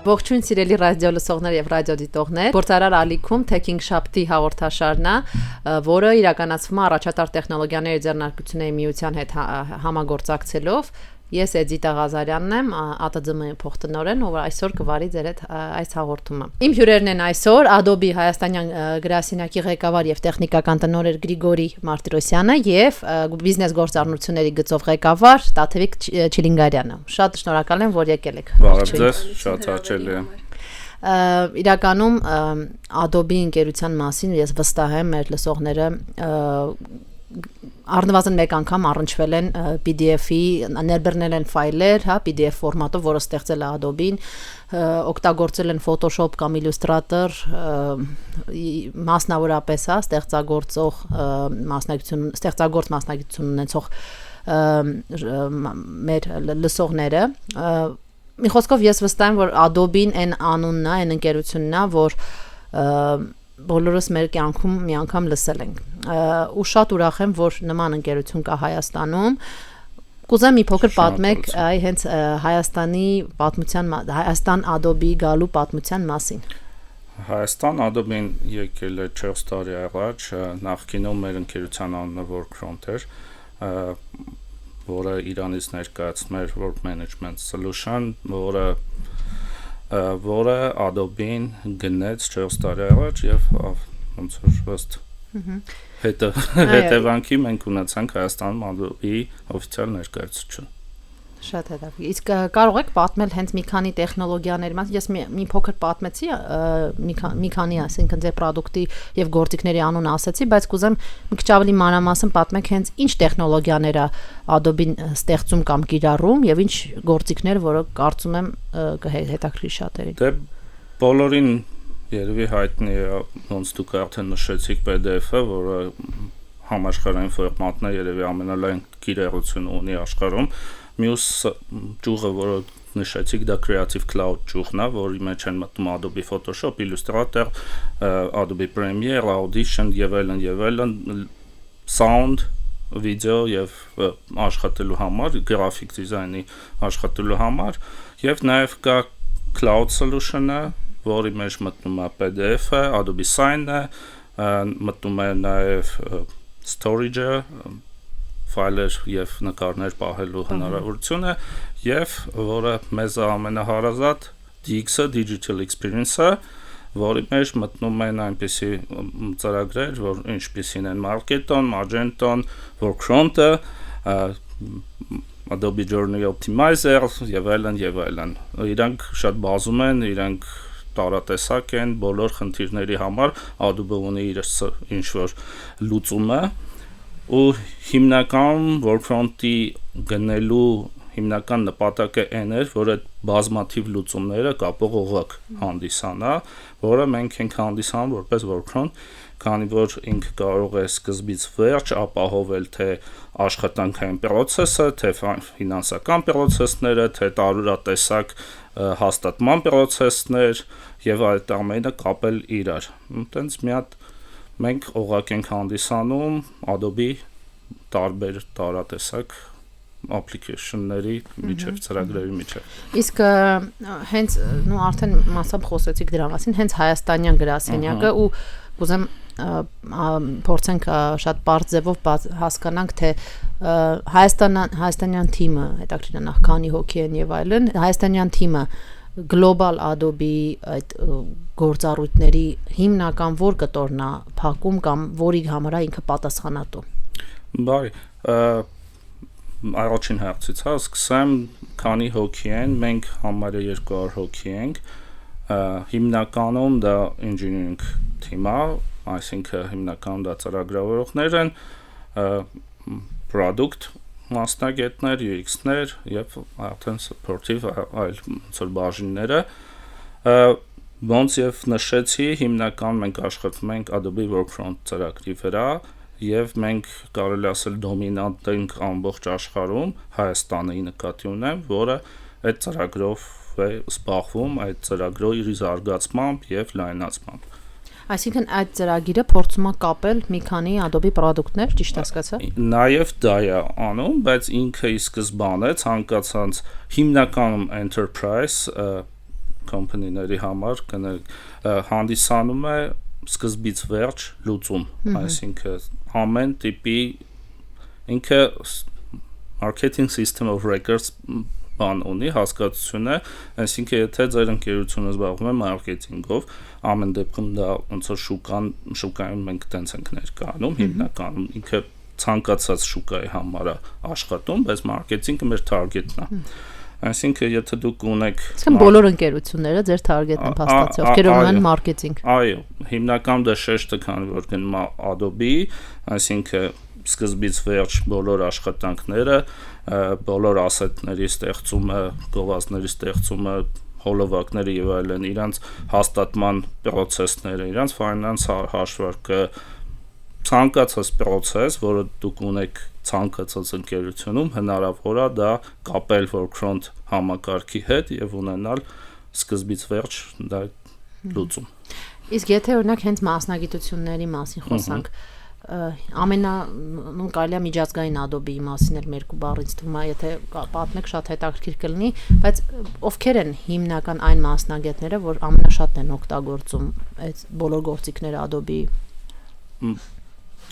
Ողջույն սիրելի ռադիո լսողներ եւ ռադիո դիտողներ։ Գործարար ալիքում Tech-ing Shop-ի հաղորդաշարն է, որը իրականացվում է առաջատար տեխնոլոգիաների ձեռնարկությունների միության հետ համագործակցելով։ Ես Էդիտա Ղազարյանն եմ, ԱՏԶՄ-ի փոխտնօրեն, ով այսօր կվարի ձեր հետ այս հաղորդումը։ Իմ հյուրերն են այսօր Adobe Հայաստանյան գրասենյակի ղեկավար եւ տեխնիկական տնօրեն Գրիգորի Մարտիրոսյանը եւ բիզնես գործառնությունների գծով ղեկավար Տաթևիկ Չիլինգարյանը։ Շատ շնորհակալ եմ, որ եկել եք։ Բարև ձեզ, շատ հաճելի է։ Իրականում Adobe ընկերության մասին ես վստահ եմ մեր լսողները առնվազն մեկ անգամ առնչվել են PDF-ի, ներբեռնել են ֆայլեր, հա, PDF ֆորմատով, որը ստեղծել է Adobe-ն, օգտագործել են Photoshop կամ Illustrator, մասնավորապես, հա, ստեղծագործ մասնագիտություն ունեցող մեր լսողները։ Մի խոսքով ես վստահ եմ, որ Adobe-ն այն անունն է, այն ընկերությունն է, որ բոլորս մեր կյանքում մի անգամ լսել ենք։ Ու շատ ուրախ եմ, որ նման ընկերություն կա Հայաստանում։ Կուզեմ մի փոքր պատմեք հենց Հայաստանի պատմության, Հայաստան Adobe-ի գալու պատմության մասին։ Հայաստան Adobe-ին եկել է 4 տարի առաջ, նախկինում մեր ընկերության անունը Workfront էր, որը Իրանից ներկայացնում էր Work Management Solution, որը Adobe-ին գնեց 4 տարի առաջ եւ ոնց որ ըստ հետևանքի մենք ունեցանք Հայաստանում Adobe-ի օֆիցիալ ներկայացություն։ Շատ հետաքրքիր։ Իսկ կարող եք պատմել հենց մի քանի տեխնոլոգիաների մասին։ Ես մի փոքր պատմեցի, մի քանի, ասենք ձեր product-ի եւ գործիքների անունը ասեցի, բայց կուզեմ մի քիչ ավելի մանրամասն պատմեք հենց ինչ տեխնոլոգիաներ է Adobe-ն ստեղծում կամ կիրառում եւ ինչ գործիքներ, որը կարծում եմ կհետաքրքրի շատերին։ Դե բոլորին երևի հայտնի է, ոնց դուք արդեն նշեցիք PDF-ը, որը համաշխարհային ֆորմատն է, երևի ամենալայն կիրառությունը ունի աշխարհում։ Մյուս ճյուղը, որը նշեցիք, դա Creative Cloud ճյուղն է, որի մեջ են մտնում Adobe Photoshop, Illustrator, Adobe Premiere, Audition եւ այլն, sound, video եւ աշխատելու համար, graphic design-ի աշխատելու համար, եւ նաեւ կա Cloud Solution-ը, որի մեջ մտնում է PDF-ը, Adobe Sign-ը, մտնում է նաեւ Storage-ը, ֆայլեր եւ նկարներ պահելու հնարավորությունը եւ որը մեզ ամենահարազատ DX-ը Digital Experience-ը, որի մեջ մտնում են այնպիսի ծրագրեր, որ ինչպիսին են Marketo, Magento, Workfront-ը, Adobe Journey Optimizer եւ այլն։ Իրանք շատ բազում են, իրանք տարատեսակ են, բոլոր խնդիրների համար Adobe ունի իր ինչ որ լուծումը։ Ու հիմնական Workfront-ի գնելու հիմնական նպատակը այն էր, որ այդ բազմաթիվ լուծումները կապող օղակ հանդիսանա, որը մենք ենք հանդիսանում որպես Workfront, քանի որ ինքը կարող է սկզբից վերջ ապահովել թե աշխատանքային process-ը, թե ֆինանսական process-ները, թե տարուրատեսակ հաստատման process-ներ եւ այդ ամենը կապել իրար։ Այդտենց մի հատ մենք օղակ ենք հանդիսանում Adobe տարբեր տարատեսակ application-ների միջև, ծրագրերի միջև։ Իսկ հենց արդեն մասամբ խոսեցիք դրա մասին, հենց Հայաստանյան գրասենյակը ու կուզեմ փորձենք շատ բարձ ձևով հասկանանք, թե Հայաստանյան թիմը, հետաքրքիր է նախ քանի հոգի են եւ այլն, Հայաստանյան թիմը Global Adobe այդ գործառույթների հիմնական որ կտորն է փակում կամ որի համար է ինքը պատասխանատու։ Բարի, առաջին հարցից հա սկսեմ, քանի հոգի են, մենք համարը 200 հոգի ենք, հիմնականում դա engineering թիմը, այսինքն հիմնականում դա ծրագրավորողներ են, product մասնագետներ, UX-ներ եւ արդեն supportive այլ ծոր բաժինները, ոնց եւ նշեցի, հիմնական մենք աշխատում ենք Adobe Workfront ծրագրի վրա եւ մենք կարելի ասել դոմինանտ ենք ամբողջ աշխարհում, Հայաստանը նկատի ունեմ, որը այդ ծրագրով է զբաղվում, այդ ծրագրով իր զարգացմամբ եւ լայնացմամբ։ Այսինքն այդ ծրագիրը փորձում է կապել մի քանի Adobe product-ներ, ճիշտ հասկացա։ Նաև դա է անում, բայց ինքը ի սկզբանե ցանկացած հիմնականում enterprise company-ների համար հանդիսանում է սկզբից վերջ լուծում, այսինքն ամեն տիպի ինքը marketing system of records բան ունի, հասկացություն է, այսինքն եթե ձեր ընկերությունը զբաղվում է մարքեթինգով, ամեն դեպքում դա ոնց որ շուկայում մենք տենց ենք ներկայանում, հիմնականում ինքը ցանկացած շուկայի համար է աշխատում, բայց մարքեթինգը մեր target-ն է։ Այսինքն եթե դուք ունեք Իսկ բոլոր ընկերությունները ձեր target-ն են փաստացի, ովքեր ունեն մարքեթինգ։ Այո, հիմնական դա շեշտը քանի որ գնում է Adobe-ի, այսինքն սկզբից վերջ բոլոր աշխատանքները, բոլոր ասետների ստեղծումը, գովազդների ստեղծումը, հոլովակները եւ այլն, իրանց հաստատման process-ները, իրանց finance հաշվարկը, ցանկացած process, որը դուք ունեք ցանկացած ընկերությունում, հնարավոր է դա կապել workfront համակարգի հետ եւ ունենալ սկզբից վերջ դա լուծում։ Իսկ եթե օրինակ հենց մասնագիտությունների մասին խոսանք, կարելի է միջազգային Adobe-ի մասին էլ մեր բառից թվում է, եթե պատմեք շատ հետաքրքիր կլինի, բայց ովքեր են հիմնական այն մասնագետները, որ ամենաշատն են օգտագործում այդ բոլոր գործիքները Adobe-ի։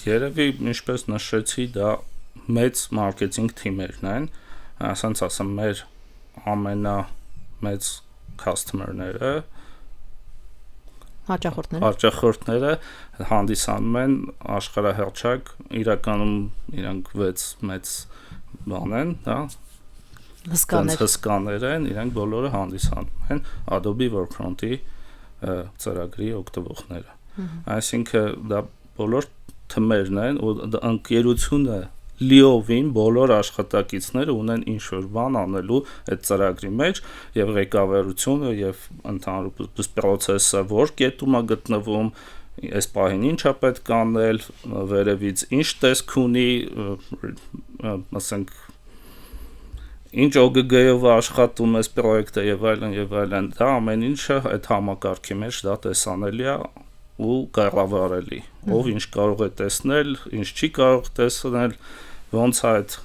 Երևի ինչպես նշեցի, դա մեծ մարքեթինգ թիմերն են, ասենց ասեմ, մեր ամենամեծ customer-ները հաճախորդները հանդիսանում են աշխարհահռչակ, իրականում իրանք 6 մեծ բան են, հա, հսկաներ են, իրանք բոլորը հանդիսանում են Adobe Workfront-ի ծրագրի օգտվողները։ Այսինքն դա բոլոր թմերն են, ու ընկերությունը լիովին բոլոր աշխատակիցները ունեն ինչ-որ բան անելու այդ ծրագրի մեջ եւ ղեկավարությունը եւ ընդհանուր process-ը որ կետում է գտնվում, այս պահին ինչ է պետք անել, վերևից ինչ տեսք ունի, ասենք ինչ OGG-ով աշխատում այս պրոյեկտը եւ այլն, դա ամեն ինչը այդ համակարգի մեջ դա տեսանելի է ու կառավարելի, ով ինչ կարող է տեսնել, ինչ չի կարող տեսնել, ոնց է այդ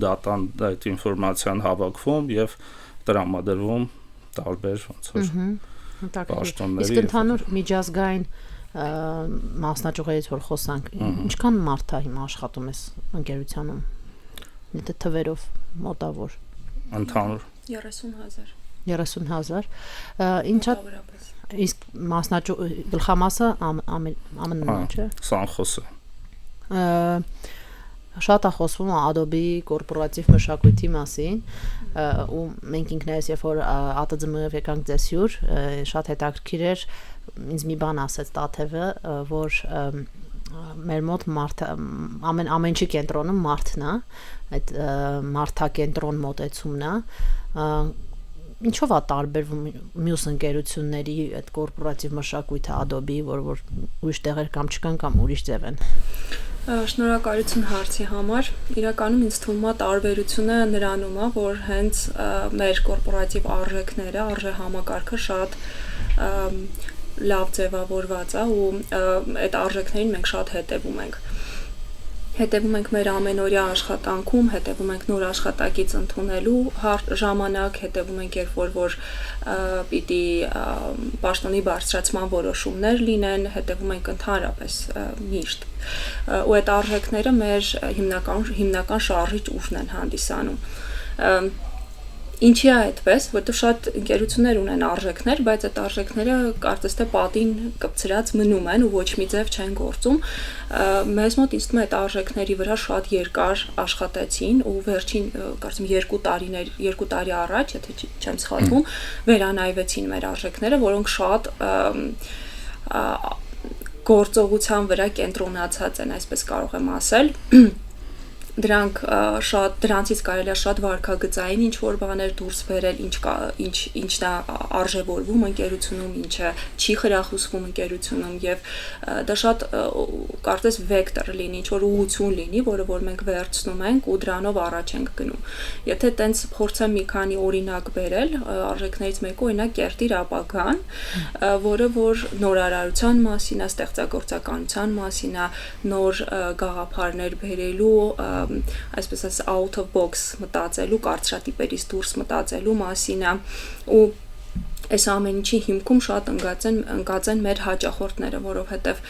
դատան, այդ ինֆորմացիան հավաքվում եւ տրամադրվում տարբեր ոնց որ պաշտոնների։ Իսկ ընդհանուր միջազգային մասնաճյուղերից որ խոսանք, ինչքան մարդ է հիմա աշխատում այս ընկերությունում։ Եթե թվերով մոտավոր ընդհանուր 30,000 ինչա իսկ գլխամասը ԱՄՆ-ն չէ։ Սան Խոսե։ Շատ է խոսվում Adobe-ի կորպորատիվ մշակույթի մասին, ու մենք ինքներս երբ որ ԱՏԶՄ-ով եկանք ձեզ հյուր, շատ հետաքրքիր էր, ինձ մի բան ասեց Տաթևը, որ մեր մոտ ամեն ինչի կենտրոնում մարդն է, այդ մարդակենտրոն մոտեցումն է, ինչով է տարբերվում մյուս ընկերությունների այդ կորպորատիվ մշակույթը Adobe-ի, որ ուրիշ տեղեր կամ չկան կամ ուրիշ ձև են։ Շնորհակալություն հարցի համար։ Իրականում ինձ թվում է տարբերությունը նրանում է, որ հենց մեր կորպորատիվ արժեքները, արժեհամակարգը շատ լավ ձևավորված է ու այդ արժեքներին մենք շատ հետևում ենք մեր ամենօրյա աշխատանքում, հետևում ենք նոր աշխատակից ընդունելու ժամանակ, հետևում ենք երբ որ պիտի պաշտոնի բարձրացման որոշումներ լինեն, հետևում ենք ընդհանրապես միշտ։ Ու այդ արժեքները մեր հիմնական շարժիչ ուժն են հանդիսանում։ Ինչի է այդպես, որտեղ շատ ընկերություններ ունեն արժեքներ, բայց այդ արժեքները կարծես թե պատին կպցրած մնում են ու ոչ մի ձև չեն գործում։ Մեզ մոտ ինձ թվում է այդ արժեքների վրա շատ երկար աշխատեցին ու վերջին կարծում 2 տարի առաջ, եթե չեմ սխալվում, վերանայվեցին մեր արժեքները, որոնք շատ գործողության վրա կենտրոնացած են, այսպես կարող եմ ասել։ Դրանցից կարելի է շատ վարքագծային ինչ-որ բաներ դուրս բերել, ինչն է արժևորվում ընկերությունում, ինչը չի խրախուսվում ընկերությունում եւ դա շատ կարծես վեկտոր լինի, ինչ-որ ուղղություն լինի, որը մենք վերցնում ենք ու դրանով առաջ ենք գնում։ Եթե տենց փորձեմ մի քանի օրինակ բերել, արժեքներից մեկը օրինակ կերտիր ապագան, որը որ նորարարության մասին է, ստեղծագործականության մասին է, նոր գաղափարներ բերելու այսպես ասած out of box մտածելու, կարծրատիպերից դուրս մտածելու մասին է ու այս ամեն ինչի հիմքում շատ ընկած են մեր հաճախորդները, որովհետև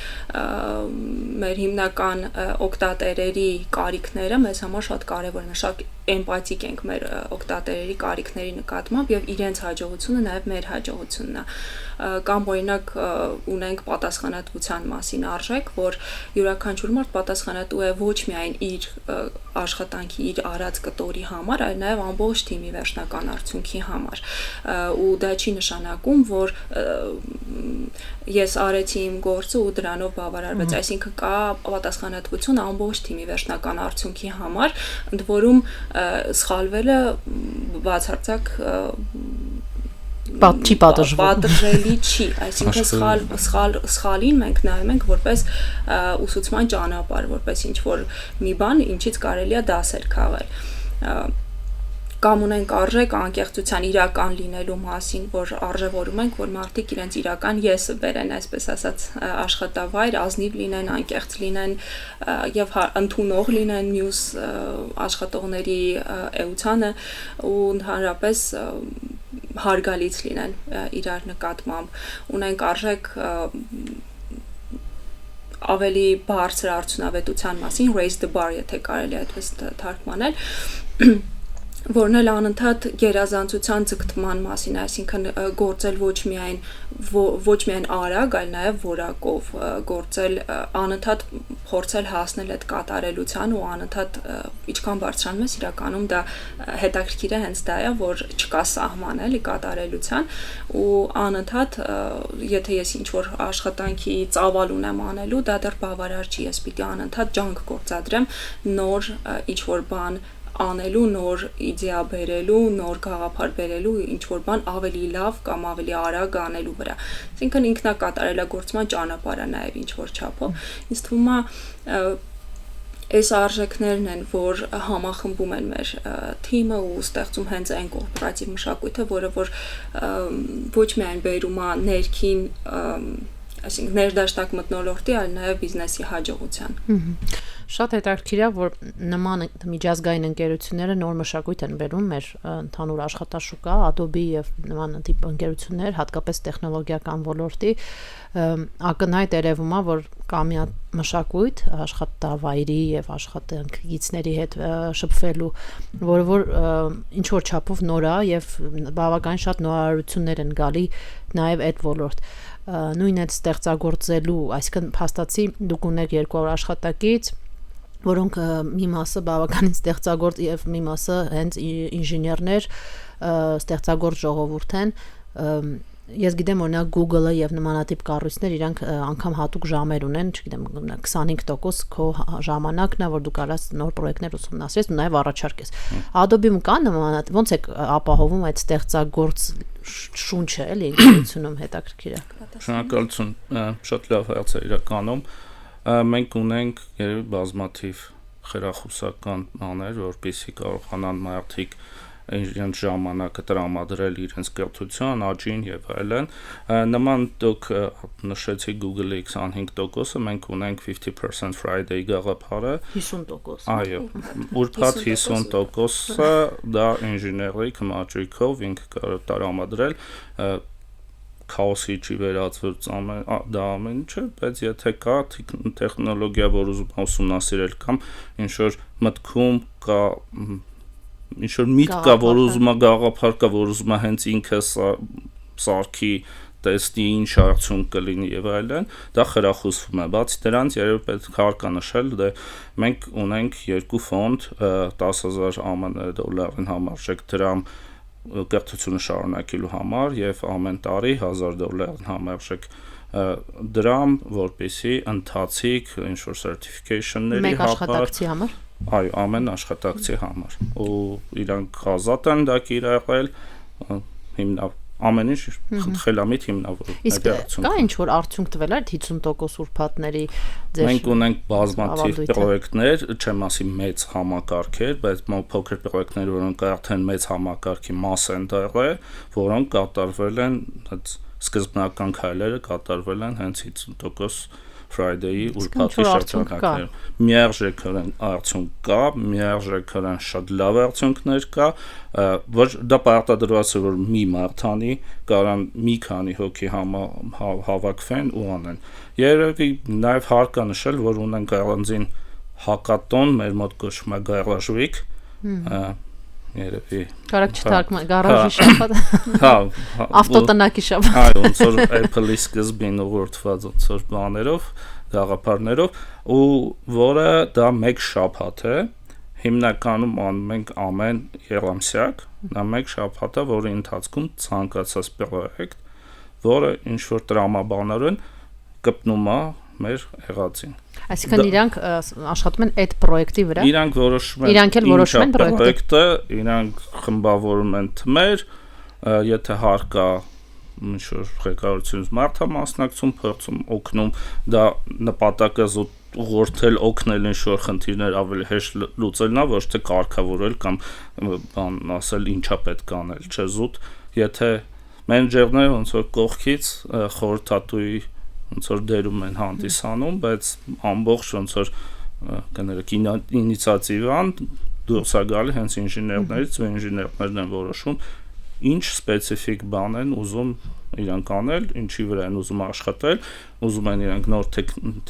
մեր հիմնական օգտատերերի կարիքները մեզ համար շատ կարևոր են, շատ էմպաթիկ ենք մեր օգտատերերի կարիքների նկատմամբ եւ իրենց հաջողությունը նաեւ մեր հաջողությունն է կամ օրինակ ունենք պատասխանատվության մասին արժեք, որ յուրաքանչյուր մարդ պատասխանատու է ոչ միայն իր աշխատանքի, իր արած կտորի համար, այլ նաեւ ամբողջ թիմի վերջնական արդյունքի համար ու դա չի նշանակում, որ ես արեցի իմ գործը ու դրանով բավարարվեց, այսինքն կա պատասխանատվություն ամբողջ թիմի վերջնական արդյունքի համար, ընդ որում սխալվելը բացարձակ չի պատժելի չի, այսինքն սխալին մենք նայում ենք որպես ուսուցման ճանապարհ, որպես ինչ-որ մի բան, ինչից կարելի է դասեր քաղել կամ ունենք արժեք անկեղծության իրական լինելու մասին, որ արժևորում ենք, որ մարդիկ իրենց իրական եսը բերեն, այսպես ասած, աշխատավայր, ազնիվ լինեն, անկեղծ լինեն եւ ընդունող լինեն մյուս աշխատողների էությանը ու ընդհանրապես հարգալից լինեն իրար նկատմամբ։ Ունենք արժեք ավելի բարձր արդյունավետության մասին, raise the bar, եթե կարելի է այդպես թարգմանել, որն էլ անընդհատ գերազանցության ձգտման մասին, այսինքն գործել ոչ միայն արագ, այլ նաև որակով, գործել անընդհատ փորձել հասնել այդ կատարելության ու անընդհատ ինչքան բարձրանում ես իրականում դա հետաքրքիր է հենց դա է, որ չկա սահման էլի կատարելության ու անընդհատ եթե ես ինչ-որ աշխատանքի ծավալ ունեմ անելու, դա դեռ բավարար չի, ես պիտի անընդհատ ջանք գործադրեմ նոր ինչ-որ բան անելու, նոր իդեա բերելու, նոր գաղափար բերելու, ինչ-որ բան ավելի լավ կամ ավելի արագ անելու վրա։ Այսինքն ինքնակատարելագործման ճանապարհը նաև ինչ-որ չափով։ Ինձ թվում է այս արժեքներն են, որ համախմբում են մեր թիմը ու ստեղծում հենց այն կորպորատիվ մշակույթը, որը որ ոչ միայն բերում է ներքին, այսինքն ներդաշնակ մթնոլորտի, այլ նաև բիզնեսի հաջողության։ Շատ հետաքրքիր է, որ նման միջազգային ընկերությունները նոր մշակույթ են բերում մեր ընդհանուր աշխատաշուկա, Adobe եւ նման տիպ ընկերություններ, հատկապես տեխնոլոգիական ոլորտի, ակնհայտ երևում է, որ կա մի մշակույթ աշխատավայրի եւ աշխատանքիցների հետ շփվելու, որը որ ինչ որ չափով նոր է եւ բավական շատ նորարարություններ են գալի նաեւ այդ ոլորտ։ Նույն այդ ստեղծագործելու, այսինքն փաստացի դուք ունեք 200 աշխատակից, որոնք մի մասը բավականին ստեղծագործ եւ մի մասը հենց ինժեներներ, ստեղծագործ ժողովուրդ են։ Ես գիտեմ, օրինակ Google-ը եւ նմանատիպ կառույցներ իրանք անգամ հատուկ ժամեր ունեն, չգիտեմ, 25% քո ժամանակն է, որ դու կարաս նոր պրոյեկտներ ուսումնասիրես ու նաեւ առաջարկես։ Adobe-ում կա նմանատիպ, ոնց է ապահովում այդ ստեղծագործ շունչը, էլի ինքնությունում հետաքրքիր է։ Շնորհակալություն, շատ լավ հարց է իրականում։ Մենք ունենք երևի բազմաթիվ խրախուսական բաներ, որպեսզի կարողանան մարդիկ իրենց ժամանակը տրամադրել իրենց կրթության, աճին եւ այլն։ Նման դուք նշեցի Google-ի 25%-ը, մենք ունենք 50% Friday գաղափարը 50%։ Այո, ուրբաթ 50%-ը դա ինժեների կմաճույքով ինքը կարող տրամադրել քաոսի չի վերածվեց դա ամեն ինչը, բայց եթե կա տեխնոլոգիա, որ ուզում ուսումնասիրել կամ ինչ որ մտքում կա ինչ որ միտք կա, որ ուզում է գաղափար կա, որ ուզում է հենց ինքը սարքի տեսնի ինչ արդյունք կլինի եւ այլն, դա խրախուսվում է։ Բացի դրանից երբ պետք է նշել, դե մենք ունենք երկու ֆոնդ 10,000 ԱՄՆ դոլարին համարժեք դրամ կրթությունը շարունակելու համար եւ ամեն տարի $1,000 համարժեք դրամ, որպեսի ընթացիկ ինչ որ certification-ների Մեկ աշխատակցի համար։ Այո, ամեն աշխատակցի համար։ Ու իրանք ազատ են դա կիրառել, ամեն ինչ խելամիտ հիմնավոր։ Իսկ կա ինչ որ արդյունք տվել է 50% ուրբաթների ձեր։ Մենք ունենք բազմաթիվ պրոյեկտներ, չեմ ասի մեծ համակարգեր, բայց փոքր պրոյեկտներ, որոնք արդեն մեծ համակարգի մաս են դառել, որոնք կատարվել են, սկզբնական քայլերը կատարվել են հենց 50% Friday-ի ուրբաթի շրջանակներում։ Միարժեքորեն արդյունք կա, միարժեքորեն շատ լավ արդյունքներ կա, ոչ դա պարտադրված է որ մի մարտանի կարան մի քանի հոգի հավաքվեն ու անեն։ Երևի նաև հարկ է նշել, որ ունենք առանձին հակատոն, մեր մոտ կոչվում է գարաժվիկ, երևի Կարակ չթարգման գարաժի շաբաթ։ Հա, ավտոտնակի շաբաթ։ Այո, ոնց որ Apple-ի սկզբին ուղղորդված ոնց որ բաներով, գաղափարներով, ու որը դա մեկ շաբաթ է, հիմնականում անում ենք ամեն երամսյակ, դա մեկ շաբաթ է, որի ընթացքում ցանկացած պրոյեկտ, որը ինչ որ տրամաբանորեն կպնում է մեր եղածին։ Այսինքն իրանք աշխատում են այդ պրոյեկտի վրա։ Իրանք որոշում են։ Իրանք էլ որոշում են պրոյեկտը, իրանք խմբավորում են թմեր, եթե հարկ է ինչ որ ղեկավարությունից մարդ է մասնակցում, փորձում օգնում, դա նպատակը զուտ ուղղորդել, օգնել ինչ որ խնդիրներ ավելի հեշտ լուծելն է, ոչ թե կարգավորել կամ բան ասել ինչա պետք է անել, չէ՞ զուտ, եթե մենեջերները ոնց որ կողքից խորհրդատուի ոնց որ դերում են հանդիսանում, բայց ամբողջ ոնց որ կներեք ինիցիատիվան դուրս է գալի հենց ինժեներներից, ու ինժեներներն են որոշում ինչ սպეციფიկ բան են ուզում իրանք անել, ինչի վրա են ուզում աշխատել, ուզում են իրանք նոր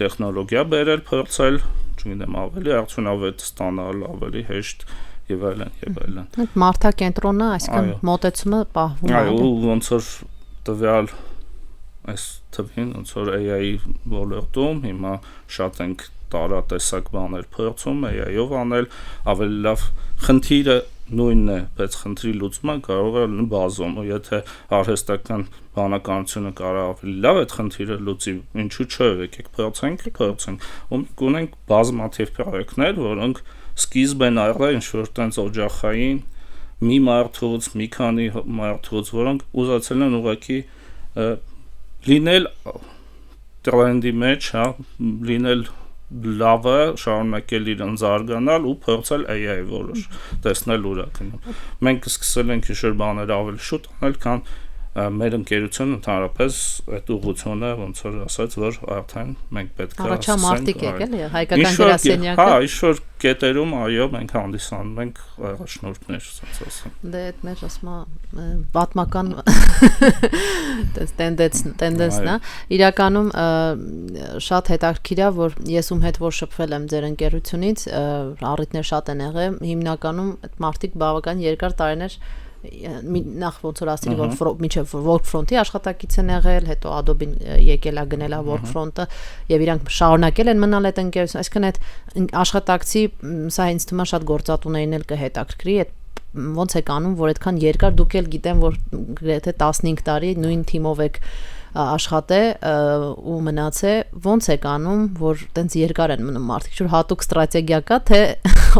տեխնոլոգիա բերել, փորձել, չգիտեմ, ավելի արդյունավետ ստանալ, ավելի հեշտ եւ այլն եւ այլն։ Այդ մարդակենտրոնը, այսինքն մոտեցումը պահվում է։ Այո, ոնց որ տվյալ այս թվին ոնց որ AI-ի ոլորտում հիմա շատ ենք տարատեսակ բաներ փորձում AI-ով անել, ավելի լավ խնդիրը նույնն է, բայց խնդրի լուծումը կարող է լինել բազում, ու եթե արհեստական բանականությունը կարող ավելի լավ այդ խնդիրը լուծի, ինչու՞ չէ, եկեք փորձենք, ու մենք ունենք բազմաթիվ պրոյեկտներ, որոնք սկիզբ են առել ինչ որ տենց օջախային մի մարդուց, մի քանի մարդուց, որոնք ուզացել են ուղղակի լինել տրենդի մեջ, հա, լինել լավը, շարունակել իրեն զարգանալ ու փորձել AI որոշ տեսնել ուր է գնում։ Մենք սկսել ենք ինչ-որ բաներ ավելի շուտ անել, քան մեր ընկերությունը ընդհանրապես այդ ուղղությունը ոնց որ ասած, որ արդեն մենք պետք է առաջամարտիկ եք էլի, հայկական գրասենյակը։ Հա, ինչ-որ կետերում, այո, մենք հանդիսանում ենք առաջնորդներ, ասած ասեմ։ Դե այդ մեր ասма պատմական տենդենսն է։ Իրականում շատ հետաքրքիր է, որ ես ում հետ որ շփվել եմ ձեր ընկերությունից, առիթներ շատ են եղել, հիմնականում այդ մարտիկ բավական երկար տարիներ նախ ոնց որ ասելի որ մինչև Workfront-ի աշխատակից են եղել, հետո Adobe-ին եկել է գնել է Workfront-ը եւ իրանք շարունակել են մնալ այդ ընկերությունը, այսինքն այդ աշխատակցի սա ինձ թվում է շատ գործատուներին էլ կհետաքրքրի, այդ ոնց եք անում, որ այդքան երկար դուք էլ գիտեմ, որ գրեթե 15 տարի նույն թիմով եք աշխատե ու մնացե, ոնց եք անում, որ տենց երկար են մնում մարդիկ, որ հատուկ ստրատեգիա կա, թե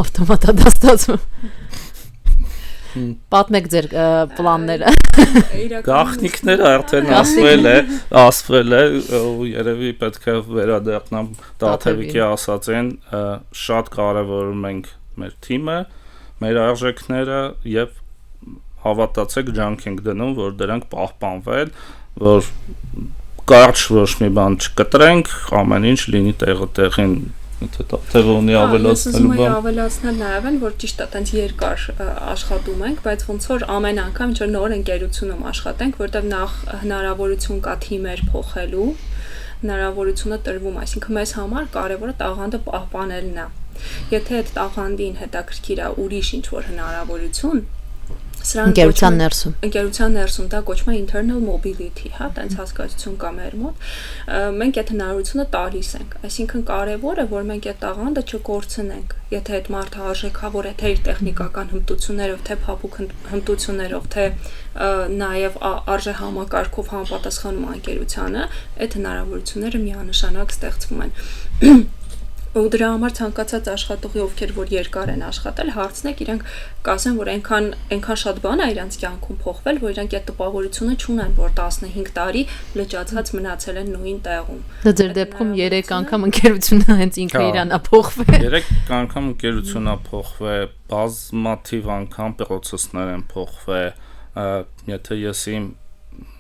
ավտոմատադաստացում։ Պատմեք ձեր պլանները։ Գաղտնիքները արդեն ասվել է, ու երևի պետք է վերադառնամ Տաթևիկի ասածին, շատ կարևորում ենք մեր թիմը, մեր արժեքները եւ հավատացեք ջանք ենք դնում, որ դրանք պահպանվեն, որ կարճ ոչ մի բան չկտրենք, ամեն ինչ լինի տեղին Եթե տեխնոլոգիի ավելացնելու բան։ Ավելացնել նաև են, որ ճիշտ է, տենց երկար աշխատում ենք, բայց ոնց որ ամեն անգամ ինչ որ նոր ընկերությունում աշխատենք, որտեղ նախ հնարավորություն կա թիմեր փոխելու, հնարավորությունը տրվում, այսինքն մեզ համար կարևորը տաղանդը պահպանելն է։ Եթե այդ տաղանդին հետաքրքիր է ուրիշ ինչ որ հնարավորություն, ընկերության ներսում դա կոչվում է internal mobility, հա, տենց հասկացություն կա մեր մոտ։ Մենք այդ հնարավորությունը տալիս ենք, այսինքն կարևորը որ մենք այդ տաղանդը չկորցնենք, եթե այդ մարդը արժեքավոր է թե իր տեխնիկական հմտություններով, թե փափուկ հմտություններով, թե նաև արժեհամակարգով համապատասխանում ընկերությանը, այդ հնարավորությունները միանշանակ ստեղծվում են։ Ու դրա համար ցանկացած աշխատողի, ովքեր որ երկար են աշխատել, հարցնեք իրենք կասեն, որ այնքան շատ բան է իրանց կյանքում փոխվել, որ իրանք այդ տպավորությունը չունեն, որ 15 տարի լճացած մնացել են նույն տեղում։ Դա ձեր դեպքում 3 անգամ ընկերությունը հենց ինքը իրան է փոխվել։ 3 անգամ ընկերությունն է փոխվել, բազմաթիվ անգամ process-ներ են փոխվել։ Եթե ես իմ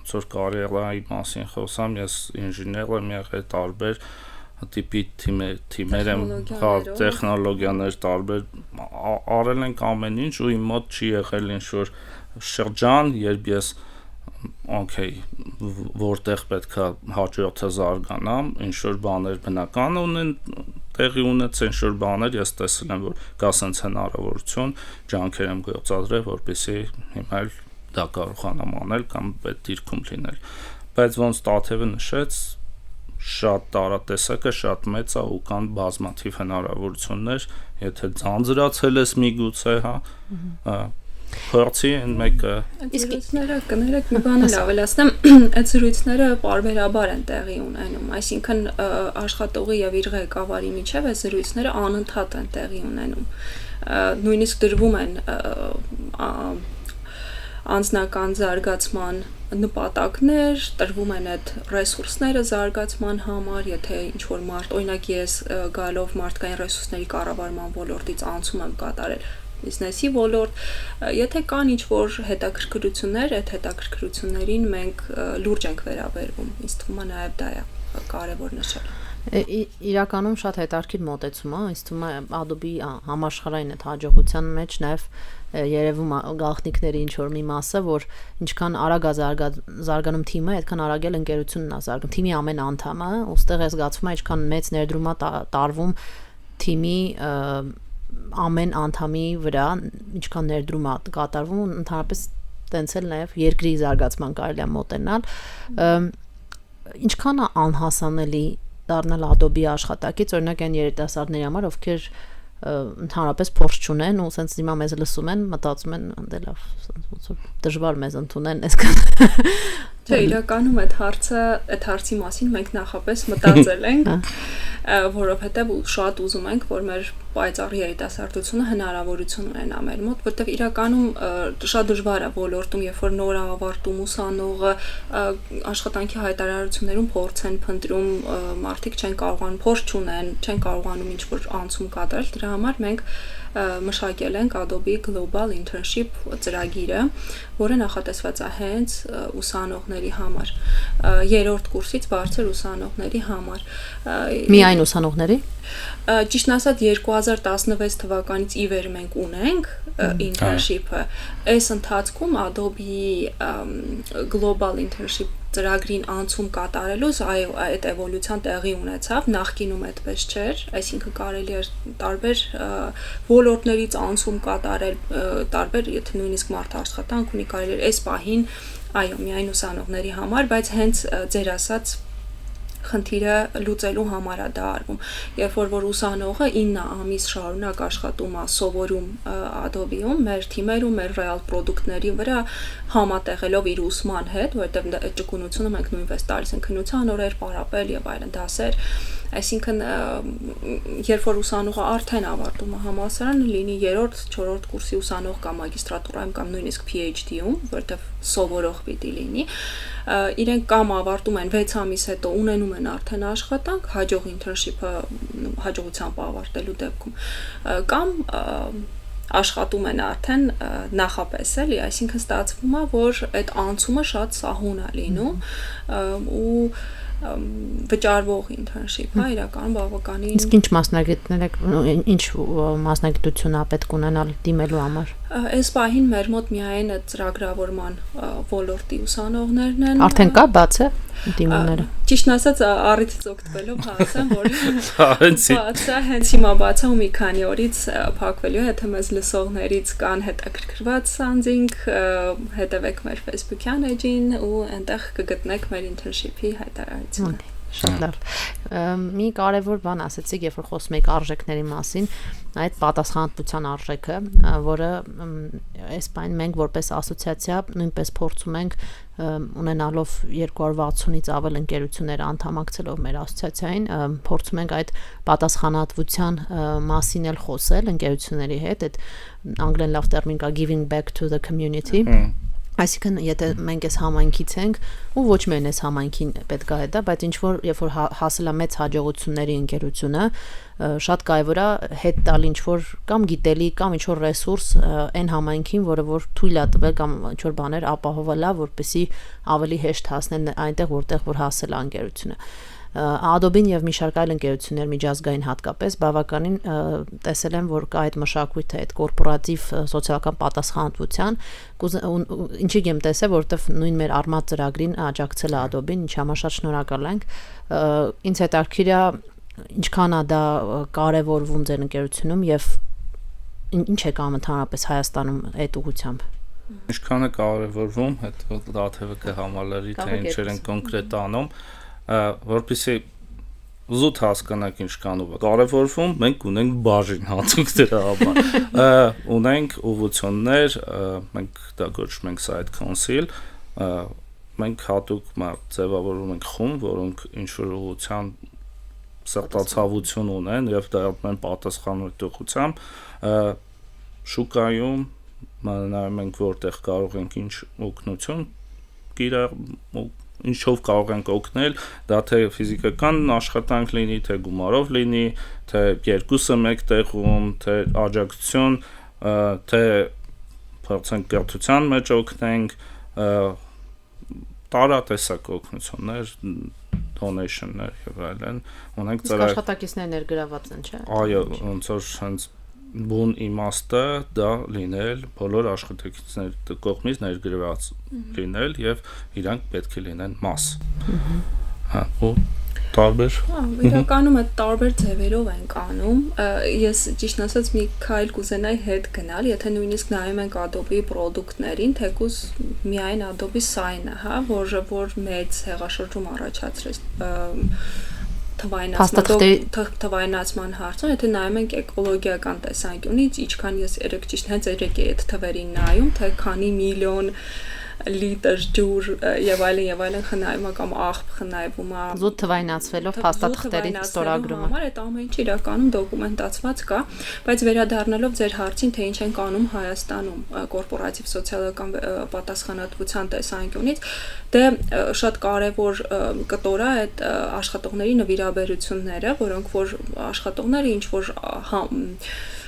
ծոր կարիերայի մասին խոսամ, ես ինժեներ եմ եղել տարբեր տիպի թիմեր եմ, տեխնոլոգիաներ տարբեր արել ենք ամեն ինչ ու իմ մոտ չի եղել ինչ-որ շրջան, երբ ես որտեղ պետքա հաջորդը զարգանամ, ինչ-որ բաներ բնական ունեն տեղի ունեցել, ինչ-որ բաներ ես տեսել եմ, որ կա սենց հնարավորություն, ջանքեր եմ գործադրել, որպեսզի հիմա էլ դա կարողանամ անել կամ այդ դիրքում լինել, բայց ոնց Տաթևը նշեց, շատ տարատեսակը շատ մեծ է ու կան բազմաթիվ հնարավորություններ, եթե ձանձրացել ես միգուցե, փորձի այն մեկը զրույցները կներեք մի բան էլ ավելացնեմ, այդ զրույցները պարբերաբար են տեղի ունենում, այսինքն աշխատողի եւ իր ղեկավարի միջև այդ զրույցները անընդհատ են տեղի ունենում, նույնիսկ դրվում են անձնական զարգացման նպատակներ, տրվում են այդ ռեսուրսները զարգացման համար, եթե ինչ-որ օրինակ ես գալով մարդկային ռեսուրսների կառավարման ոլորտից անցում եմ կատարել բիզնեսի ոլորտ, եթե կան ինչ-որ հետաքրքրություններ, այդ հետաքրքրություններին մենք լուրջ ենք վերաբերվում, ինձ թվում է նաև դա է կարևոր նշել։ Իրականում շատ հետաքրքիր մոտեցում է, ինձ թվում է Adobe համաշխարհային այդ հաջողության մեջ նաև երևում է գաղտնիքների ինչ-որ մի մասը, որ ինչքան արագ է զարգանում թիմը, այդքան արագ էլ ընկերությունն է զարգանում, թիմի ամեն անդամը, ուստեղ է զգացվում է ինչքան մեծ ներդրում է տարվում թիմի ամեն անդամի վրա, ինչքան ներդրում է կատարվում, ընդհանրապես տենց էլ նաև երկրի զարգացման կարելի է մոտենալ, ինչքան է անհասանելի դառնալ Adobe աշխատակից, օրինակ այն երիտասարդների համար, ովքեր ընդհանրապես փորձ չունեն ու սենց հիմա մեզ լսում են, մտածում են, դե լավ, դժվար մեզ ընդունեն, այսքան։ Չէ, իրականում այդ հարցի մասին մենք նախապես մտածել ենք, որովհետև շատ ուզում ենք, որ մեր պայծառ երիտասարդությունը հնարավորություն ունենա մեր մոտ, որտեղ իրականում շատ դժվար է ոլորտում, երբ որ նոր ավարտում ուսանողը աշխատանքի հայտարարություններում փորձ են փնտրում, մարդիկ չեն կարողանում, փորձ չունեն, չեն կարողանում ինչ-որ անցում կատարել, դրա համար մենք մշակել ենք Adobe Global Internship ծրագիրը, որը նախատեսված է հենց ուսանողների համար, երրորդ կուրսից բարձր ուսանողների համար։ Միայն ուսանողների։ Ճիշտն ասած 2016 թվականից ի վեր մենք ունենք internship-ը, այս ընթացքում Adobe Global Internship ծրագրին անցում կատարելուց այդ էվոլյուցիան տեղի ունեցավ, նախկինում այդպես չէր, այսինքն կարելի էր տարբեր ոլորտներից անցում կատարել, տարբեր, եթե նույնիսկ մարդ աշխատանք ունի, կարելի էր այս պահին, այո, միայն ուսանողների համար, բայց հենց ձեր ասած խնդիրը լուծելու համար է դա արվում։ Երբ որ ուսանողը 9 ամիս շարունակ աշխատում է, սովորում Adobe-ում, մեր թիմերում, մեր real product-ների վրա համատեղելով իր ուսման հետ, որովհետև այդ ճկունությունը մենք նույնպես տալիս ենք քննության օրեր, պարապել եւ այլն դասեր, այսինքն երբ որ ուսանողը արդեն ավարտում է համալսարանը, լինի 3-րդ, 4-րդ կուրսի ուսանող կամ մագիստրատուրայում կամ նույնիսկ PhD-ում, որովհետև սովորող պիտի լինի, իրենք կամ ավարտում են 6 ամիս հետո ունենում են արդեն աշխատանք, հաջող internship-ը հաջողությամբ ավարտելու դեպքում, կամ աշխատում են արդեն նախապես էլի, այսինքն ստացվում է, որ այդ անցումը շատ սահուն է լինում ու վճարվող internship, հա, իրականում բավականին։ Իսկ ինչ մասնագետներ եք, ինչ մասնագիտություն է պետք ունենալ դիմելու համար։ Այս պահին մեր մոտ միայն այդ ծրագրավորման ոլորտի ուսանողներն են։ Արդեն կա բաց է դիմումները։ Ճիշտն ասած առիթից օգտվելով հասան, որ հենց հիմա բացա ու մի քանի օրից փակվելու է, եթե մեզ լսողներից կան հետաքրքրված սանձինք, հետևեք մեր Facebook-յան էջին ու այնտեղ կգտնեք մեր internship-ի հայտարարությունը։ Շատ լավ։ Մի կարևոր բան ասացիք, երբ որ խոսում եք արժեքների մասին, այդ պատասխանատվության արժեքը, որը այս բան մենք որպես ասոցիացիա նույնպես փորձում ենք ունենալով 260-ից ավել ընկերություններ անդամակցելով մեր ասոցիացիային, փորձում ենք այդ պատասխանատվության մասին էլ խոսել ընկերությունների հետ, այդ անգլերեն լավ տերմին կա giving back to the community։ Այսինքն եթե մենք այս համայնքից ենք ու ոչ միայն այս համայնքին պետք է դա, բայց ինչ որ երբ որ հասել է մեծ հաջողությունների ընկերությունը, շատ կարևոր է հետ տալ ինչ որ կամ գիտելի կամ ինչ որ ռեսուրս այն համայնքին, որը որ թույլ է տվել կամ ինչ որ բաներ ապահովելա, որպեսզի ավելի հեշտ հասնեն այնտեղ, որտեղ որ հասել է ընկերությունը։ Adobe-ին եւ մի շարք այլ ընկերություններ միջազգային հատկապես բավականին տեսել եմ, որ կա այդ մշակույթը, այդ կորպորատիվ սոցիալական պատասխանատվության, ինչի եմ տեսել, որովհետեւ նույն մեր արմատ ծրագրին աջակցել է Adobe-ին, ինչի համար շատ շնորհակալ ենք։ Ինձ հետաքրքիր է ինչքան է դա կարևորվում ձեր ընկերությունում եւ ինչ է կան ընդհանրապես Հայաստանում այդ ուղղությամբ։ Ինչքան է կարևորվում, հետո դաթևը կհամալրի, թե ինչեր են կոնկրետ անում, որպեսզի զուտ հասկանանք ինչքանով է կարևորվում, մենք ունենք բաժին հատուկ դրա համար։ Ունենք ուղղություններ, մենք դա կոչում ենք site council, մենք հատուկ ձևավորում ենք խումբ, որոնք ինչ-որ ուղղության սրտացավություն ունեն եւ դառնում են պատասխանատվությամբ շուկայում նայում ենք որտեղ կարող ենք ինչ օգնություն ինչով կարող ենք օգնել, դա թե ֆիզիկական աշխատանք լինի, թե գումարով լինի, թե երկուսը մեկ տեղում, թե աջակցություն, թե փորձենք կրթության մեջ օգնենք, տարատեսակ օգնություններ, donation-ներ եւ այլն, ունենք ծրագիր աշխատակիցներ ներգրաված են, չէ՞։ Այո, ոնց որ հենց բուն իմաստը դա լինել բոլոր աշխատակիցների կողմից ներգրաված լինել եւ իրանք պետք է լինեն մաս։ Հա, ու տարբեր։ Իրականում այդ տարբեր ձևերով են անում։ Ես ճիշտ ասած մի քայլ կուզենայի հետ գնալ, եթե նույնիսկ նայում ենք Adobe product-ներին, թեկուզ միայն Adobe Sign-ը, հա, որ մեծ հեղաշրջում առաջացրեց թվայնացման հարցը, եթե նայում ենք էկոլոգիական տեսանկյունից, ինչքան ես ճիշտ հենց երեք այդ թվերին նայում, թե քանի միլիոն լիտր ջուր եւ այլն խնայում է կամ աղբ խնայվում է զուտ թվայնացվելով փաստաթղթերի ստորագրումը։ Այդ ամեն ինչ իրականում դոկումենտացված կա, բայց վերադառնալով ձեր հարցին, թե ինչ են անում Հայաստանում կորպորատիվ սոցիալական պատասխանատվության տեսանկյունից, դե շատ կարևոր կտոր է այդ աշխատողների նվիրաբերությունները, որոնք որ աշխատողները ինչ որ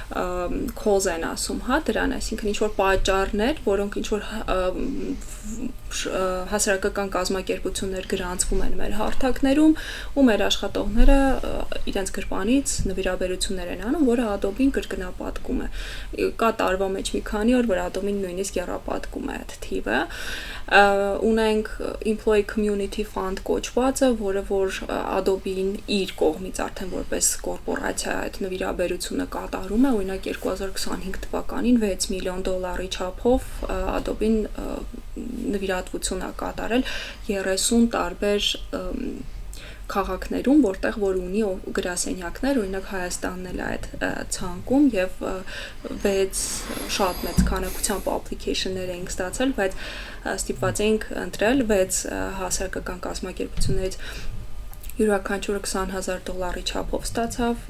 calls են ասում, հա, դրան, այսինքն ինչ-որ պատճառներ, որոնք ինչ-որ հասարակական կազմակերպություններ գրանցվում են մեր հարթակներում ու մեր աշխատողները իրենց գրպանից նվիրաբերություններ են անում, որը Adobe-ին կրկնապատկում է։ Կա տարվա մեջ մի քանի օր, որ Adobe-ին նույնիսկ եռապատկում է այդ թիվը։ Ունենք Employee Community Fund կոչվածը, որը որ Adobe-ին իր կողմից արդեն որպես կորպորացիա այդ նվիրաբերությունը կատարում է, օրինակ 2025 թվականին $6 միլիոն չափով Adobe-ին նվիրատվություն է կատարել 30 տարբեր քաղաքներում, որտեղ որ ունի գրասենյակներ, օրինակ Հայաստանն էլ է այդ ցանկում եւ 6 շատ մեծ քանակությամբ application-ներ ենք ստացել, բայց ստիպված ենք ընտրել 6 հասարակական կազմակերպություններից յուրաքանչյուրը $20,000 չափով ստացավ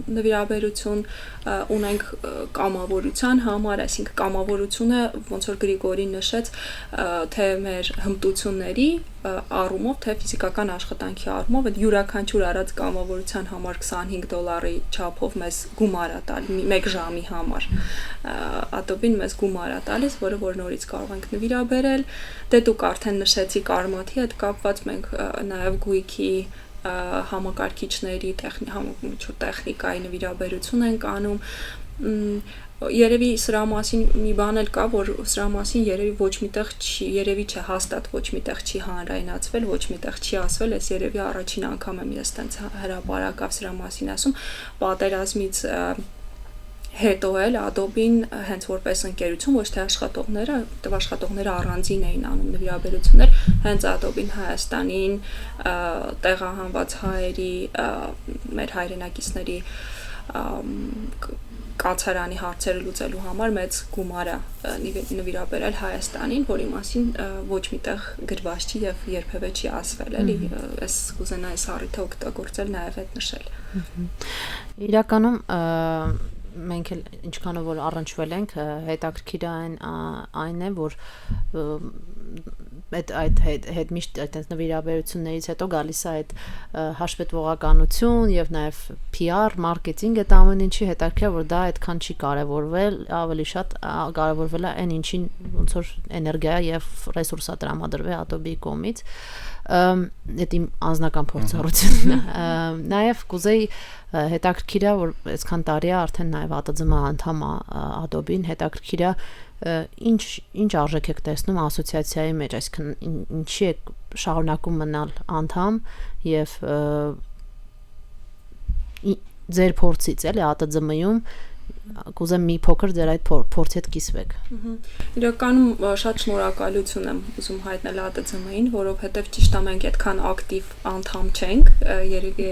նվիրաբերություն, ունենք կամավորության համար, այսինքն կամավորությունը ոնց որ Գրիգորին նշեց, թե մեր հմտությունների առումով, թե ֆիզիկական աշխատանքի առումով, այդ յուրաքանչյուր արած կամավորության համար $25 չափով մեզ գումար է տալի 1 ժամի համար։ Adobe-ին մեզ գումար է տալիս, որը որ նորից կարող ենք նվիրաբերել։ Դե դուք արդեն նշեցիք Արմաթի հետ կապված, մենք նաև գույքի համակարգիչների տեխնիկայի նվիրաբերություն ենք անում։ Երևի սրա մասին մի բան էլ կա, որ սրա մասին երևի ոչ միտեղ չի, երևի չէ, հաստատ ոչ միտեղ չի հանրայնացվել, ոչ միտեղ չի ասվել, ես երևի առաջին անգամ եմ ես տենց հրապարակավ սրա մասին ասում, պատերազմից հետո էլ Adobe-ին հենց որպես ընկերություն, ոչ թե աշխատողները առանձին էին անում նվիրաբերություններ, հենց Adobe-ին Հայաստանին տեղահանված հայերի, մեր հայրենակիցների կացարանի հարցերը լուծելու համար մեծ գումար է նվիրաբերել Հայաստանին, որի մասին ոչ միտեղ գրված չի եւ երբևէ չի ասվել, էլի, ես կուզենայի առիթը օգտագործել նաեւ այդ նշել։ Իրականում մենք էլ ինչքանով որ առնչվել ենք, հետաքրքիր այն է, որ այդ միշտ այդ նվիրաբերություններից հետո գալիս է այդ հաշվետվողականություն եւ նաեւ PR, մարքեթինգ, այդ ամեն ինչի հետաքրքիր որ դա այդքան չի կարեւորվել, ավելի շատ կարեւորվել է այն ինչին ոնց որ էներգիա եւ ռեսուրս է տրամադրվել Adobe-ի կողմից։ Այդ իմ անձնական փորձառությունն է։ Նաև կուզեի հետաքրքիր է, որ այսքան տարի է արդեն նաև ԱՏԾՄ անդամ է Adobe-ին, հետաքրքիր է ինչ արժեք եք տեսնում ասոցիացիայի մեջ, այսինքն ինչի է շարունակում մնալ անդամ եւ ձեր փորձից էլի ԱՏԾՄ-ում կուզեմ մի փոքր ձեր այդ փորձի հետ կիսվեք։ Իրականում շատ շնորհակալություն եմ ուզում հայտնել ԱՏԾՄ-ին, որովհետև ճիշտ է մենք այդքան ակտիվ անդամ չենք, երևի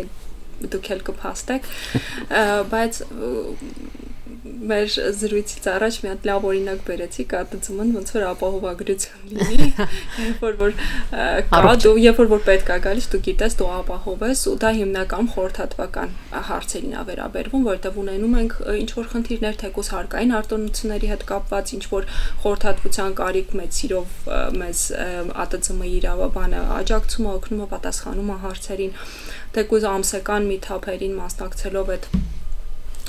դուք էլ կփաստեք, բայց մեր զրույցից առաջ մի հատ լավ օրինակ բերեցիք ԱՏԾՄ-ն ոնց որ ապահովագրություն լինի, երբ որ պետք է գալիս, դու գիտես, դու ապահովես ու դա հիմնական խորհրդատվական հարցերին է վերաբերվում, որտեղ ունենում ենք ինչ որ խնդիրներ թեկուզ հարկային արտոնությունների հետ կապված, ինչ որ խորհրդատվության կարիք մեծ սիրով մեզ ԱՏԾՄ-ի իրավաբանը աջակցում է, օգնում է, պատասխանում է հարցերին, թեկուզ ամսական meet-up-երին մասնակցելով այդ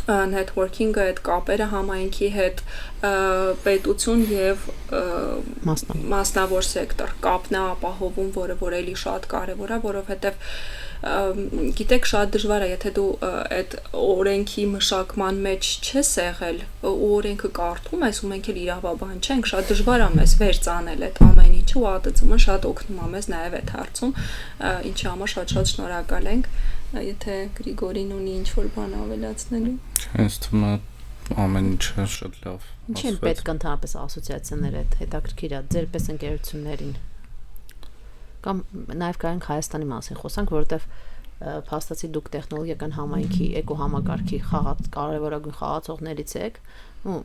networking-ը, այդ կապերը համայնքի հետ, պետություն եւ մասնավոր սեկտոր կապն է ապահովում, որը էլի շատ կարեւոր է, որովհետեւ գիտեք շատ դժվար է, եթե դու այդ օրենքի մշակման մեջ չես եղել ու օրենքը կարդում ես ու մենք էլ իրավաբան չենք, շատ դժվար է մեզ վերցանել այդ ամեն ինչը ու ԱՏԾՄ-ն շատ օգնում է մեզ նաեւ այդ հարցում, ինչի համար շատ շնորհակալ ենք, եթե Գրիգորին ունի ինչ-որ բան ավելացնելու։ Ինձ թվում է ամեն ինչը շատ լավ։ Ինչի են պետք ընդհանրապես ասոցիացիաները հետաքրքիր է ձեր պես ընկերություններին։ Կամ նաև կարանք Հայաստանի մասին խոսանք, որովհետև փաստացի դուք տեխնոլոգիական համայնքի էկոհամակարգի կարևորագույն խաղացողներից եք, ու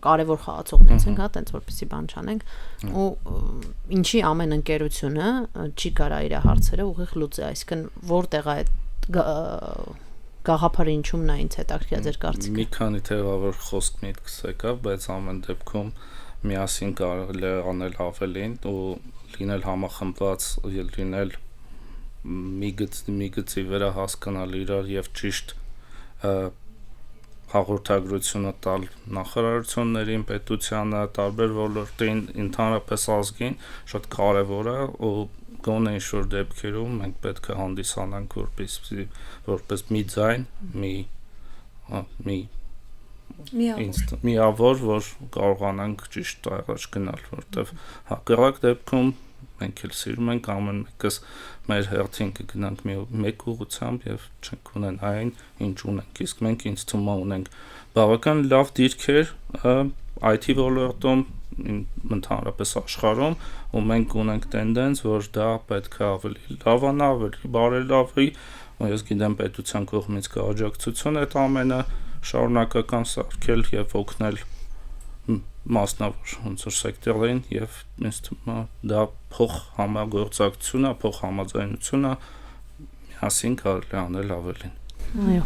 կարևոր խաղացողներից ենք, հա, տենց որպեսզի բան չանենք, ու ինչի ամեն ընկերությունը չի կարա իր հարցերը ուղիղ լուծի, այսինքն որտեղ է գաղափարը ինչումն է ինձ հետաքրքիր ձեր կարծիքը։ Մի քանի թեւավոր խոսք միտքս եկավ, բայց ամեն դեպքում միասին կարելի է անել ավելին ու լինել համախմբված, լինել մի գծի վրա հասկանալ իրար եւ ճիշտ հաղորդագրությունը տալ նախարարություններին, պետությանը, տարբեր ոլորտին, ընդհանրապես ազգին շատ կարեւոր է ու գոնե ինչ-որ դեպքերում մենք պետք է հանդիսանանք որպես մի ձայն, միավոր, որ կարողանանք ճիշտ առաջ գնալ, որտեվ հակառակ դեպքում մենք էլ սիրում ենք ամեն մեկս մեր հերթին կգնանք մեկ ուղղությամբ եւ չենք ունենա այն, ինչ ունենք, իսկ մենք ինձ թվում է ունենք բավական լավ դիրքեր IT ոլորտում, ընդհանրապես աշխարհում ու մենք ունենք տենդենս, որ դա պետք է ավելի լավանա, ավելի բարելավի, ու ես գիտեմ պետության կողմից կա աջակցություն այդ ամենը շարունակական սարքել եւ օգնել մասնավոր ոնց որ սեկտորին եւ ինձ թվում է դա փոխ համագործակցություն է, փոխ համաձայնություն է, միասին կարելի անել ավելին։ Այո։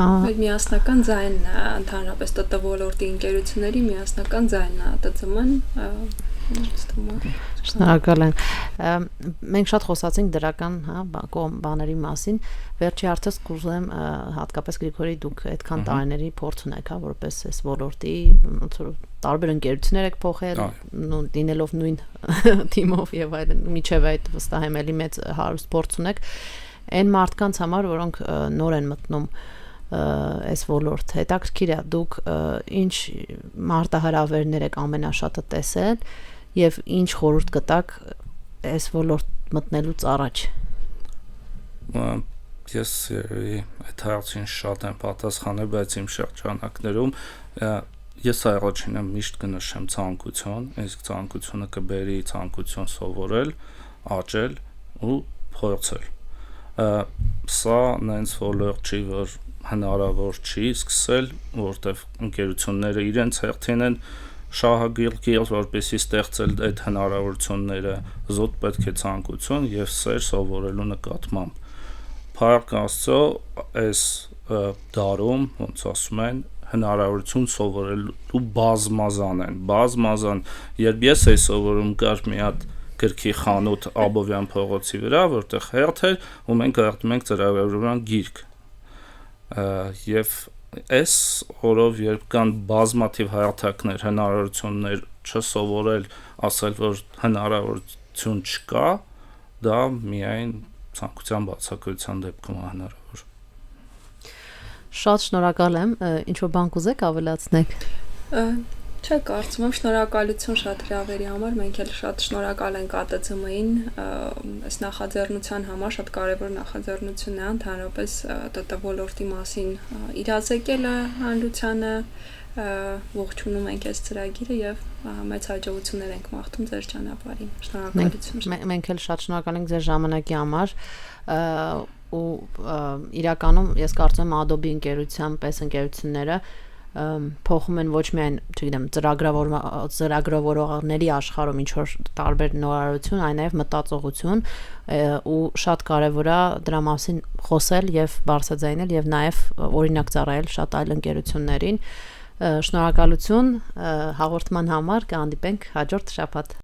Այդ միասնական ձայնն է, ընդհանրապես ՏՏ ոլորտի ընկերությունների միասնական ձայնն է, ՏԾՄ-ն Շնորհակալ եմ։ Մենք շատ խոսացինք դրական, հա, բաների մասին։ Վերջի հարցս կուզեմ հատկապես Գրիգորի դուք այդքան տարիների փորձ ունեք, հա, որպես այս ոլորտի տարբեր ընկերություններ եք փոխել, լինելով նույն թիմով եւ այլն, միջև այդ վստահ եմ էլի մեծ հարուստ փորձ ունեք։ Այն մարդկանց համար, որոնք նոր են մտնում այս ոլորտ, հետաքրքիր է դուք ինչ մարտահրավերներ եք ամենաշատը տեսել եւ ինչ խորհուրդ կտաք այս ոլորտ մտնելուց առաջ։ Ես այդ հարցին շատ եմ պատասխանել, բայց իմ շրջանակներում ես առաջինը միշտ կնշեմ ցանկություն, իսկ ցանկությունը կբերի ցանկություն սովորել, աճել ու փորձել։ Սա նենց ոլորտ չի, որ հնարավոր չի սկսել, որտեղ ընկերությունները իրենց հերթին են շահագիր, որպեսզի ստեղծել այդ հնարավորությունները, զուտ պետք է ցանկություն եւ սեր սովորելու նկատմամբ։ Փառք Աստծո, այս դարում, ոնց ասում են, հնարավորություն սովորելու բազմազան, երբ ես էի սովորում կար մի հատ գրքի խանութ Աբովյան փողոցի վրա, որտեղ հերթ էր ու մենք հերթում ենք ծրագրավորման գիրք։ Եվ այս օրով երբ կան բազմաթիվ հարթակներ, հնարավորություններ չսովորել, ասել որ հնարավորություն չկա, դա միայն ցանկության բացակայության դեպքում հնարավոր։ Շատ շնորհակալ եմ, ինչ որ բան կուզեք ավելացնեք։ Չէ, կարծում եմ շնորհակալություն շատ հրավերի համար, մենք էլ շատ շնորհակալ ենք ԱՏՑՄ-ին, այս նախաձեռնության համար, շատ կարևոր նախաձեռնություն է, ընդհանրապես ՏՏ ոլորտի մասին իրազեկելը հանրությանը, ողջունում ենք այս ծրագիրը եւ մեծ հաջողություններ ենք մաղթում ձեր ճանապարհին։ Շնորհակալություն։ Մենք էլ շատ շնորհակալ ենք ձեր ժամանակի համար ու իրականում ես կարծում եմ Adobe ընկերության պես ընկերությունները փոխում են ոչ միայն, չգիտեմ, ծրագրավորողների աշխարհում ինչ որ տարբեր նորարարություն, այլ նաև մտածողություն ու շատ կարևոր է դրա մասին խոսել եւ բարձրաձայնել եւ նաև օրինակ ծառայել շատ այլ ընկերություններին։ Շնորհակալություն հաղորդման համար, կհանդիպենք հաջորդ շաբաթ։